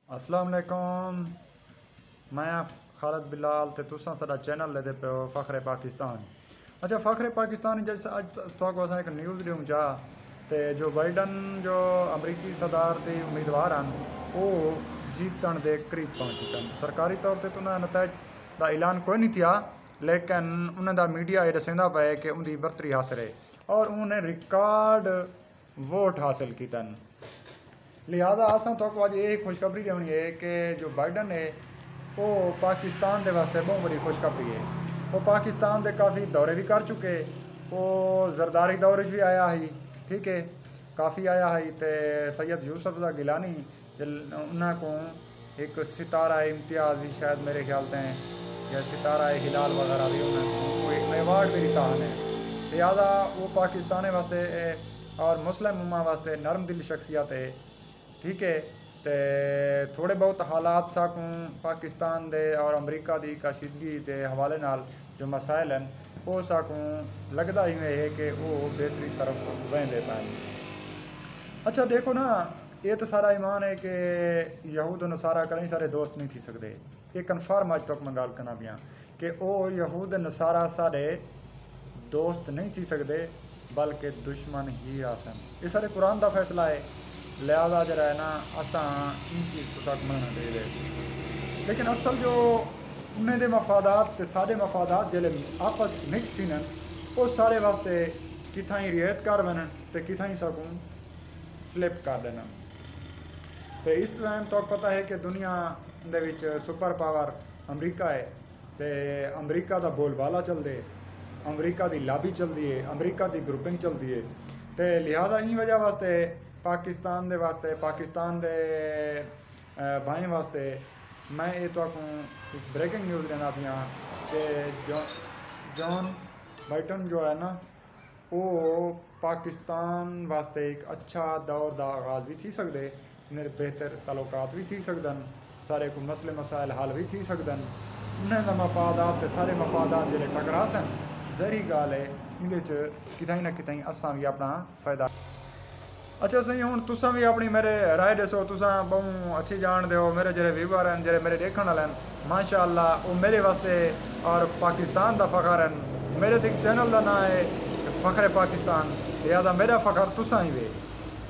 अस्सलाम वालेकुम। मैं खालिद बिलाल ते तुसां साडा चैनल लेदे पे हो फ़ख्रे पाकिस्तान। अच्छा, फ़ख्रे पाकिस्तान जैसे अज तुहाको असां एक न्यूज़ ॾियूं जा ते जो बाइडन जो अमरीकी सदारती उम्मीदवार हैं वो जीतण दे करीब पहुँच चुके हैं। सरकारी तौर पर तो उन्होंने नतज का ऐलान कोई नहीं थिया, लेकिन उन्होंने मीडिया ये दसेंदा पे कि उनकी बरतरी हासिल है और उन्होंने रिकॉर्ड वोट हासिल किए। लिहाजा असां तो अज ये खुशखबरी देनी है कि जो बाइडन है वो पाकिस्तान के वास्ते बहुत बड़ी खुशखबरी है। वो पाकिस्तान के काफ़ी दौरे भी कर चुके, वो जरदारी दौरे भी आया है, ठीक है, काफ़ी आया है। तो सैयद यूसुफ गिलानी उन्होंने एक सितारा इम्तियाज़ भी शायद मेरे ख्याल से या सितारा हिलाल वगैरह भी उन्होंने अवार्ड भी दिता है। लिहाजा वो पाकिस्तान वास्ते और मुस्लिम उम्मा वास्ते नरम दिल शख्सियत है, ठीक है। तो थोड़े बहुत हालात साकू पाकिस्तान दे और अमरीका की कशीदगी के हवाले नाल जो मसाइल हैं वो साकू लगता ही है कि वो बेहतरी तरफ वेंदे पाए। अच्छा देखो ना, ये तो सारा ईमान है कि यहूद नसारा कई सारे दोस्त नहीं थी सकते। ये कन्फर्म अज तक मैं गल करना पिया कि वो यहूद नसारा सारे दोस्त नहीं थी सकते बल्कि दुश्मन ही आसन। ये सारे कुरान का फैसला है। लिहाजा जरा है ना असा इन चीज़ को साथ मनना चाहिए। लेकिन असल जो उन्हें दे मफादात सारे मफादात जिले आपस मिक्स थी न वो सारे वास्ते किथा ही रियायत कर वन तो किथा ही सकूँ स्लिप कर देना। तो इस टाइम तो पता है कि दुनिया दे विच सुपर पावर अमरीका है। तो अमरीका का बोलबाला चलते, अमरीका की लाबी चलती है, अमरीका की ग्रुपिंग चलती है। तो लिहाजा इन वजह वास्ते पाकिस्तान दे वास्ते पाकिस्तान दे भाई वास्ते मैं ये तो एक ब्रेकिंग न्यूज़ देना पिया कि जॉन बाइडन जो है ना वो पाकिस्तान वास्ते एक अच्छा दौर का आगाज़ भी थी सकते, मेरे बेहतर ताल्लुकात भी थी सकदन, सारे को मसले मसाइल हल भी थी सकदन। उन्हें मफादात सारे मफादात जो टकरा सन जहरी गाल है इन कितें ना कितें असा भी अपना फायदा। अच्छा सही हूँ तुसा भी अपनी मेरे राय दसो, तुसा बहु अच्छी जान दो मेरे जो व्यूवर हैं जो मेरे देखने वाले हैं माशाअल्लाह वो मेरे वास्ते और पाकिस्तान का फ़ख्र हैं। मेरे तो चैनल का नाम है फ़ख्रे पाकिस्तान, लिहाजा मेरा फ़ख्र तुसा ही वे,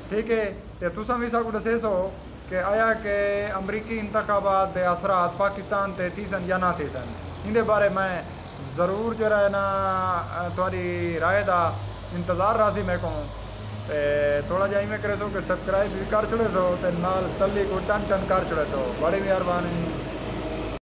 ठीक है। तो तुसा भी सब दसे सो कि आया कि अमरीकी इंतखाबात के असरात पाकिस्तान ते थी सन या ना थी सन। इनके बारे मैं ज़रूर जो है ना थोड़ी राय का इंतज़ार रासी मैं कहूँ। थोड़ा जा इवें करे सो कि सब्सक्राइब भी कर छड़े सो ते नाल टल्ली को टन टन कर छड़े सो, बड़ी मेहरबानी।